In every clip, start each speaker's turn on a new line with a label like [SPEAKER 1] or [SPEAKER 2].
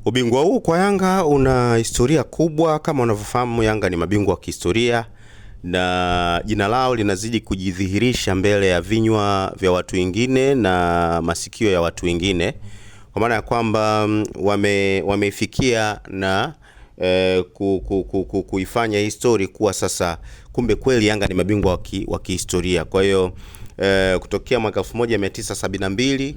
[SPEAKER 1] Ubingwa huu kwa Yanga una historia kubwa. Kama unavyofahamu, Yanga ni mabingwa wa kihistoria na jina lao linazidi kujidhihirisha mbele ya vinywa vya watu wengine na masikio ya watu wengine, kwa maana ya kwamba wameifikia na kuifanya historia kuwa sasa kumbe kweli Yanga ni mabingwa wa kihistoria. Kwa hiyo kutokea mwaka 1972,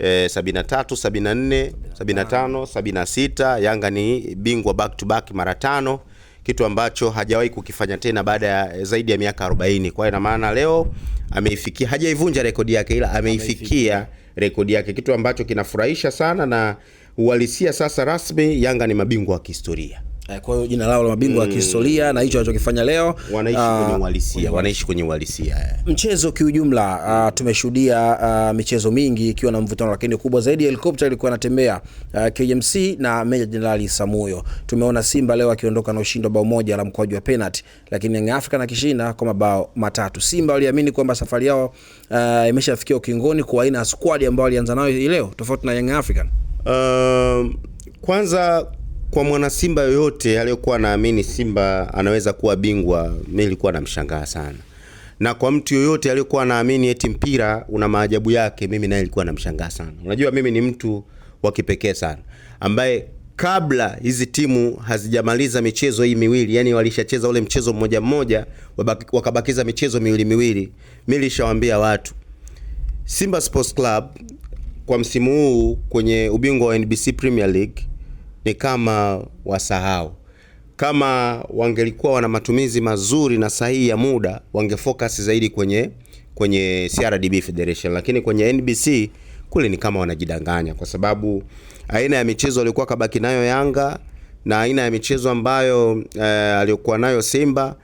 [SPEAKER 1] 73, 74, 75, 76 Yanga ni bingwa back to back mara 5, kitu ambacho hajawahi kukifanya tena baada ya zaidi ya miaka 40. Kwa ina maana leo ameifikia, hajaivunja rekodi yake, ila ameifikia rekodi yake, kitu ambacho kinafurahisha sana na uhalisia sasa rasmi Yanga ni mabingwa wa kihistoria.
[SPEAKER 2] Kwa hiyo jina lao la mabingwa wa kihistoria na hicho wanachokifanya leo
[SPEAKER 1] wanaishi kwenye uhalisia.
[SPEAKER 2] Mchezo kiujumla, tumeshuhudia michezo mingi ikiwa na mvutano, lakini kubwa zaidi helicopter ilikuwa inatembea KMC na Meja Jenerali Samuyo. Tumeona Simba leo akiondoka na ushindi wa bao moja la mkwaju wa penalty, lakini Young Africa akishinda kwa mabao 3. Simba waliamini kwamba safari yao imeshafikia ukingoni kwa aina ya squad ambayo walianza nayo leo, tofauti na Young African.
[SPEAKER 1] Kwanza kwa mwana Simba yoyote aliyokuwa naamini Simba anaweza kuwa bingwa, mimi nilikuwa namshangaa sana. Na kwa mtu yoyote aliyokuwa naamini eti mpira una maajabu yake, mimi naye nilikuwa namshangaa sana. Unajua mimi ni mtu wa kipekee sana ambaye kabla hizi timu hazijamaliza michezo hii miwili, yani walishacheza ule mchezo mmoja wakabakiza michezo miwili, mimi nilishawaambia watu Simba Sports Club kwa msimu huu kwenye ubingwa wa NBC Premier League ni kama wasahau. Kama wangelikuwa wana matumizi mazuri na sahihi ya muda, wangefocus zaidi kwenye CRDB Federation, lakini kwenye NBC kule ni kama wanajidanganya, kwa sababu aina ya michezo walikuwa kabaki nayo Yanga na aina ya michezo ambayo aliyokuwa nayo Simba.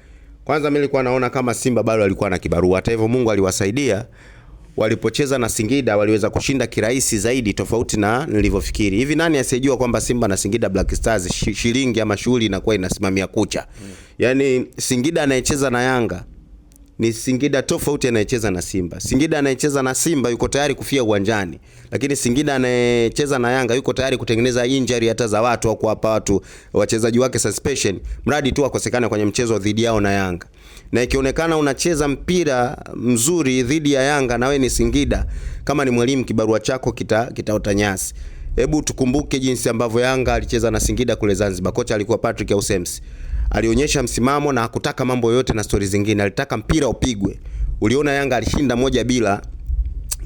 [SPEAKER 1] Kwanza mimi nilikuwa naona kama Simba bado alikuwa na kibarua. Hata hivyo Mungu aliwasaidia, walipocheza na Singida waliweza kushinda kirahisi zaidi, tofauti na nilivyofikiri. Hivi nani asiyejua kwamba Simba na Singida Black Stars shilingi ama shughuli inakuwa inasimamia kucha. Yaani Singida anayecheza na Yanga ni Singida tofauti anayecheza na Simba. Singida anayecheza na Simba yuko tayari kufia uwanjani, lakini Singida anayecheza na Yanga yuko tayari kutengeneza injury hata za watu au kuwapa watu wachezaji wake suspension, mradi tu akosekane kwenye mchezo dhidi yao na Yanga. Na ikionekana unacheza mpira mzuri dhidi ya Yanga na wewe ni Singida, kama ni mwalimu kibarua chako kitaota nyasi. Hebu tukumbuke jinsi ambavyo Yanga alicheza na Singida kule Zanzibar. Kocha alikuwa Patrick Ausems. Alionyesha msimamo na hakutaka mambo yote na stories zingine. Alitaka mpira upigwe. Uliona Yanga alishinda 1-0.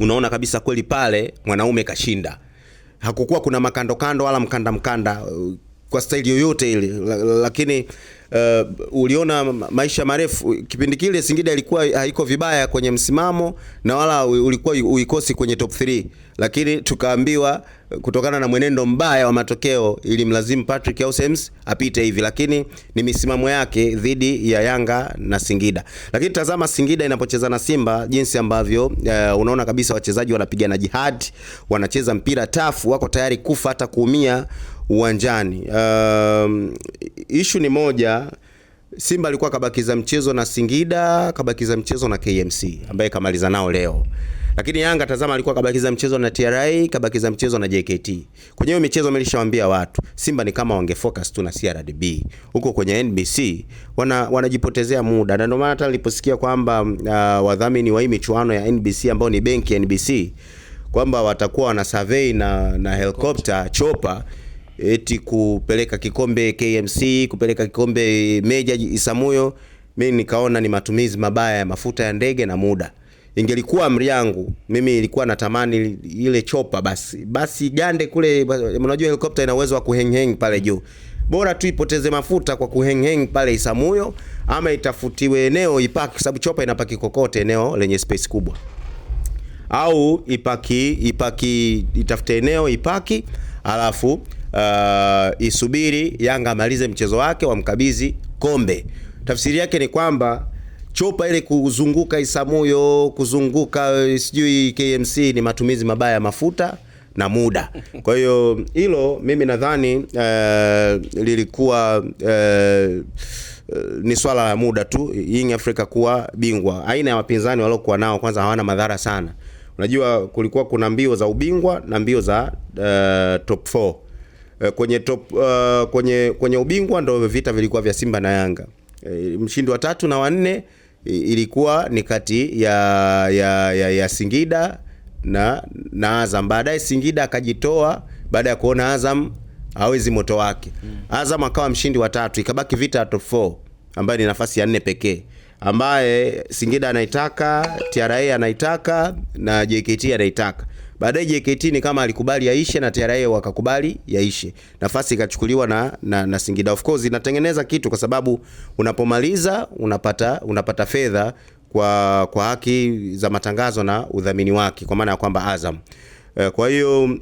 [SPEAKER 1] Unaona kabisa kweli pale mwanaume kashinda. Hakukuwa kuna makando wala mkanda kwa staili yoyote ile, lakini uliona maisha marefu. Kipindi kile Singida ilikuwa haiko vibaya kwenye msimamo na wala ulikuwa uikosi kwenye top 3, lakini tukaambiwa kutokana na mwenendo mbaya wa matokeo ili mlazimu Patrick Ausems apite hivi, lakini ni misimamo yake dhidi ya Yanga na Singida. Lakini tazama Singida inapocheza na Simba, jinsi ambavyo unaona kabisa wachezaji wanapigana jihad, wanacheza mpira tafu, wako tayari kufa hata kuumia uwanjani. Issue ni moja, Simba alikuwa kabakiza mchezo na Singida, kabakiza mchezo na KMC ambaye kamaliza nao leo. Lakini Yanga tazama alikuwa kabakiza mchezo na TRA, kabakiza mchezo na JKT. Kwenye hiyo michezo nilishawaambia watu, Simba ni kama wangefocus tu na CRDB. Huko kwenye NBC wanajipotezea muda. Na ndio maana hata niliposikia kwamba wadhamini wa hii michuano ya NBC ambao ni benki ya NBC kwamba watakuwa wana survey na helicopter chopper eti kupeleka kikombe KMC, kupeleka kikombe Meja Samuyo, mimi nikaona ni matumizi mabaya ya mafuta ya ndege na muda. Ingelikuwa amri yangu, mimi ilikuwa natamani ile chopa basi gande kule. Unajua helicopter ina uwezo wa kuheng pale juu. Bora tu ipoteze mafuta kwa kuheng pale Isamuyo, ama itafutiwe eneo ipaki, sababu chopa inapaki kokote eneo lenye space kubwa. Au itafute eneo ipaki, alafu isubiri Yanga amalize mchezo wake wamkabidhi kombe. Tafsiri yake ni kwamba chopa ile kuzunguka Isamuyo, kuzunguka sijui KMC ni matumizi mabaya ya mafuta na muda. Kwa hiyo hilo mimi nadhani lilikuwa ni swala la muda tu Young Africa kuwa bingwa. Aina ya wapinzani waliokuwa nao kwanza hawana madhara sana. Unajua kulikuwa kuna mbio za ubingwa na mbio za top 4. kwenye top kwenye ubingwa ndo vita vilikuwa vya Simba na Yanga. Mshindi wa 3 na wa 4 ilikuwa ni kati ya Singida na Azam. Baadaye Singida akajitoa baada ya kuona Azam hawezi moto wake. Azam akawa mshindi wa 3, ikabaki vita ya top 4 ambayo ni nafasi ya 4 pekee, ambaye Singida anaitaka, TRA anaitaka na JKT anaitaka. Baadaye JKT ni kama alikubali yaishe na TRA wakakubali yaishe. Nafasi ikachukuliwa na Singida. Of course inatengeneza kitu kwa sababu unapomaliza unapata fedha kwa haki za matangazo na udhamini wake, kwa maana ya kwamba Azam. Kwa hiyo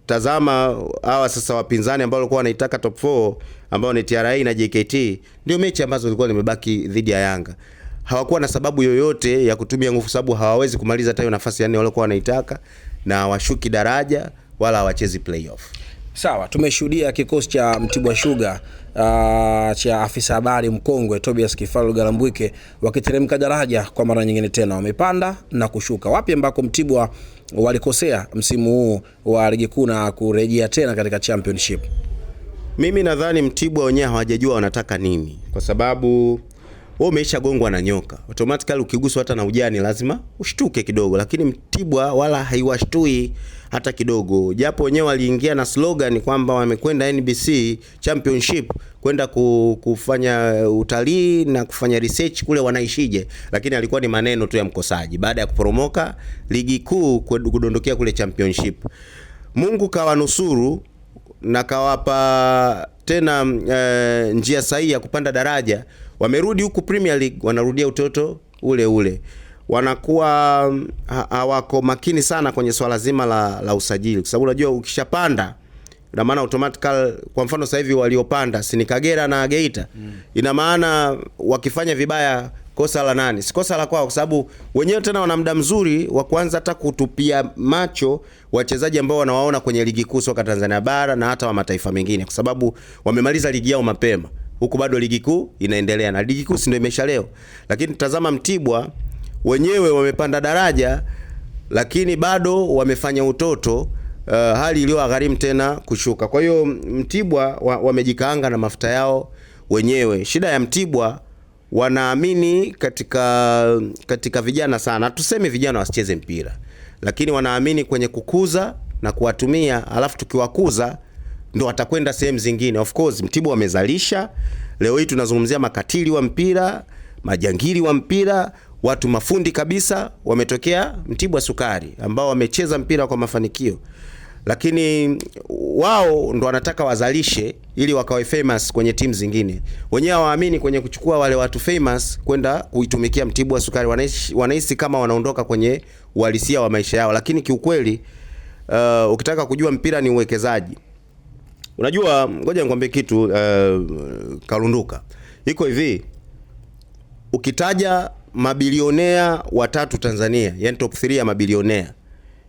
[SPEAKER 1] tazama hawa sasa wapinzani ambao walikuwa wanaitaka top 4 ambao ni TRA na JKT, ndio mechi ambazo zilikuwa zimebaki dhidi ya Yanga. Hawakuwa na sababu yoyote ya kutumia nguvu, sababu hawawezi kumaliza hata hiyo nafasi ya 4 walikuwa wanaitaka, na hawashuki daraja wala hawachezi playoff.
[SPEAKER 2] Sawa, tumeshuhudia kikosi cha Mtibwa Sugar cha afisa habari mkongwe Tobias Kifalu Galambwike wakiteremka daraja kwa mara nyingine tena. Wamepanda na kushuka. Wapi ambako Mtibwa walikosea msimu huu wa ligi kuu na kurejea tena katika championship?
[SPEAKER 1] Mimi nadhani Mtibwa wenyewe hawajajua wanataka nini, kwa sababu wao umeisha gongwa na nyoka. Automatically ukiguswa hata na ujani lazima ushtuke kidogo, lakini Mtibwa wala haiwashtui hata kidogo. Japo wenyewe waliingia na slogan kwamba wamekwenda NBC Championship kwenda kufanya utalii na kufanya research kule wanaishije, lakini alikuwa ni maneno tu ya mkosaji baada ya kuporomoka ligi kuu kudondokea kule Championship. Mungu kawanusuru na kawapa tena njia sahihi ya kupanda daraja. Wamerudi huku Premier League, wanarudia utoto ule ule. Wanakuwa hawako makini sana kwenye swala zima la usajili, kwa sababu unajua ukishapanda ina maana automatically, kwa mfano sasa hivi waliopanda si Kagera na Geita, ina maana wakifanya vibaya kosa la nani? Si kosa la kwao, kwa sababu wenyewe tena wana muda mzuri wa kuanza hata kutupia macho wachezaji ambao wanawaona kwenye ligi kuu soka Tanzania bara na hata wa mataifa mengine, kwa sababu wamemaliza ligi yao mapema. Huku bado ligi kuu inaendelea, na ligi kuu si ndio imesha leo. Lakini tazama Mtibwa wenyewe wamepanda daraja, lakini bado wamefanya utoto, hali iliyowagharimu tena kushuka. Kwa hiyo Mtibwa wamejikaanga na mafuta yao wenyewe. Shida ya Mtibwa, wanaamini katika vijana sana. Tuseme vijana wasicheze mpira, lakini wanaamini kwenye kukuza na kuwatumia, alafu tukiwakuza ndo watakwenda sehemu zingine. Of course Mtibwa wamezalisha. Leo hii tunazungumzia makatili wa mpira, majangili wa mpira, watu mafundi kabisa wametokea Mtibwa Sukari ambao wamecheza mpira kwa mafanikio. Lakini wao ndo wanataka wazalishe ili wakawe famous kwenye timu zingine. Wenyewe hawaamini kwenye kuchukua wale watu famous kwenda kuitumikia Mtibwa Sukari. Wanahisi kama wanaondoka kwenye uhalisia wa maisha yao. Lakini kiukweli ukitaka kujua mpira ni uwekezaji. Unajua, ngoja nikwambie kitu Kalunduka. Iko hivi, ukitaja mabilionea watatu Tanzania, yani top 3 ya mabilionea,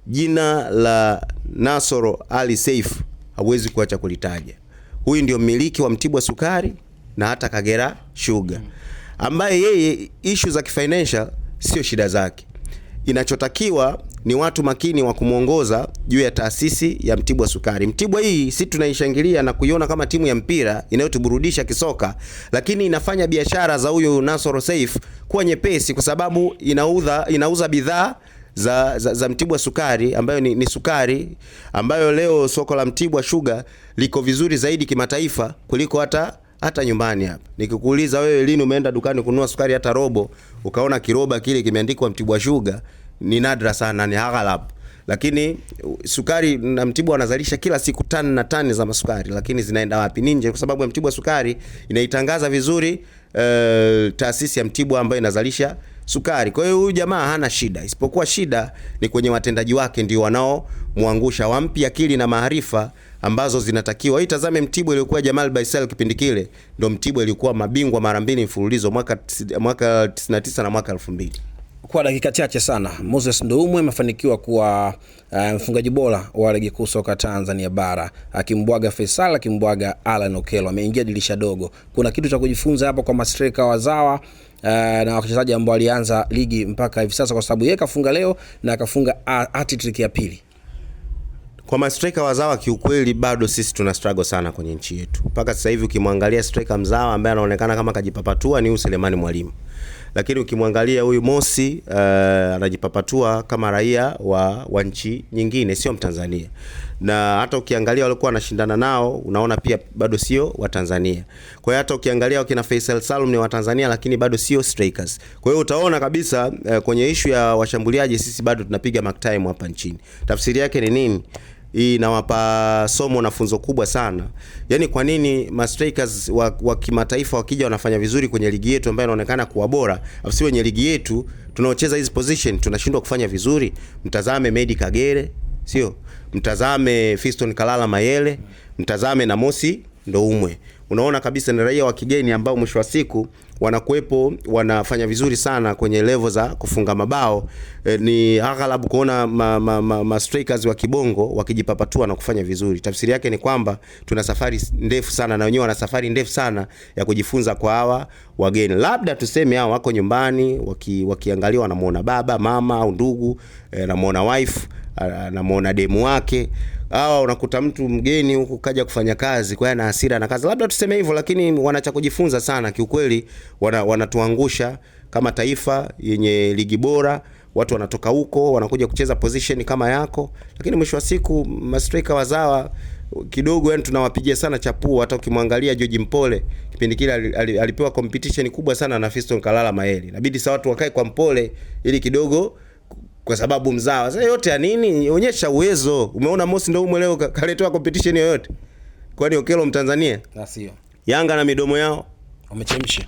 [SPEAKER 1] jina la Nasoro Ali Seif hauwezi kuacha kulitaja. Huyu ndio mmiliki wa Mtibwa Sukari na hata Kagera Sugar, ambaye yeye issue za kifinancial sio shida zake. Inachotakiwa ni watu makini wa kumuongoza juu ya taasisi ya Mtibwa Sukari. Mtibwa hii si tunaishangilia na kuiona kama timu ya mpira inayotuburudisha kisoka, lakini inafanya biashara za huyo Nasoro Seif kuwa nyepesi, kwa sababu inauza bidhaa za Mtibwa Sukari ambayo ni sukari ambayo leo soko la Mtibwa Sugar liko vizuri zaidi kimataifa kuliko hata nyumbani hapa. Nikikuuliza wewe lini umeenda dukani kununua sukari hata robo ukaona kiroba kile kimeandikwa Mtibwa Sugar, ni nadra sana, ni aghalab. Lakini sukari na Mtibwa wanazalisha kila siku tani na tani za masukari, lakini zinaenda wapi? Ninje, kwa sababu ya Mtibwa Sukari inaitangaza vizuri taasisi ya Mtibwa ambayo inazalisha sukari. Kwa hiyo huyu jamaa hana shida, isipokuwa shida ni kwenye watendaji wake, ndio wanao muangusha. Wampi akili na maarifa ambazo zinatakiwa. Hii tazame Mtibwa ilikuwa Jamal Baisel kipindi kile, ndio Mtibwa ilikuwa mabingwa mara 2 mfululizo mwaka 99 na mwaka 2000.
[SPEAKER 2] Kwa dakika chache sana, Moses Ndoumwe amefanikiwa kuwa mfungaji bora wa ligi kuu soka Tanzania bara, akimbwaga Faisal, akimbwaga Alan Okello. Ameingia dirisha dogo. Kuna kitu cha kujifunza hapo kwa mastreka wazawa na wachezaji ambao walianza ligi mpaka hivi sasa, kwa sababu yeye kafunga leo na akafunga hat-trick ya pili.
[SPEAKER 1] Kwa mastrika wazawa kiukweli bado sisi tuna struggle sana kwenye nchi yetu. Mpaka sasa hivi ukimwangalia striker mzawa ambaye anaonekana kama kajipapatua ni Selemani Mwalimu. Lakini ukimwangalia huyu Mosi anajipapatua kama raia wa nchi nyingine, sio Mtanzania. Na hata ukiangalia walikuwa wanashindana nao unaona pia bado sio wa Tanzania. Kwa hiyo hata ukiangalia wakina Faisal Salum ni wa Tanzania lakini bado sio strikers. Kwa hiyo utaona kabisa kwenye issue ya washambuliaji sisi bado tunapiga mark time hapa nchini. Tafsiri yake ni nini? Hii inawapa somo na funzo kubwa sana. Yaani kwa nini ma strikers wa kimataifa wakija wanafanya vizuri kwenye ligi yetu ambayo inaonekana kuwa bora, afu si wenye ligi yetu tunaocheza hizi position tunashindwa kufanya vizuri? Mtazame Medi Kagere, sio? Mtazame Fiston Kalala Mayele, mtazame na Mosi Ndoumwe. Unaona kabisa ni raia wa kigeni ambao mwisho wa siku wanakuepo, wanafanya vizuri sana kwenye level za kufunga mabao. Ni aghalabu kuona ma strikers wa kibongo wakijipapatua na kufanya vizuri. Tafsiri yake ni kwamba tuna safari ndefu sana na wenyewe wana safari ndefu sana ya kujifunza kwa hawa wageni. Labda tuseme hao wako nyumbani wakiangalia wanamuona baba, mama au ndugu, anamuona wife, anamuona demu wake. Hawa unakuta mtu mgeni huku kaja kufanya kazi kwa yana hasira na kazi. Labda tuseme hivyo, lakini wanacha kujifunza sana kiukweli. Wanatuangusha kama taifa yenye ligi bora. Watu wanatoka huko wanakuja kucheza position kama yako, lakini mwisho wa siku mastrika wazawa kidogo yani tunawapigia sana chapuo. Hata ukimwangalia George Mpole kipindi kile alipewa competition kubwa sana na Fiston Kalala Mayele. Inabidi sasa watu wakae kwa Mpole ili kidogo kwa sababu mzawa. Sasa yote ya nini? Onyesha uwezo. Umeona Mosi Ndoumwe leo kaletewa competition yoyote? Kwani Okelo Mtanzania?
[SPEAKER 2] Na sio.
[SPEAKER 1] Yanga na midomo yao
[SPEAKER 2] wamechemsha.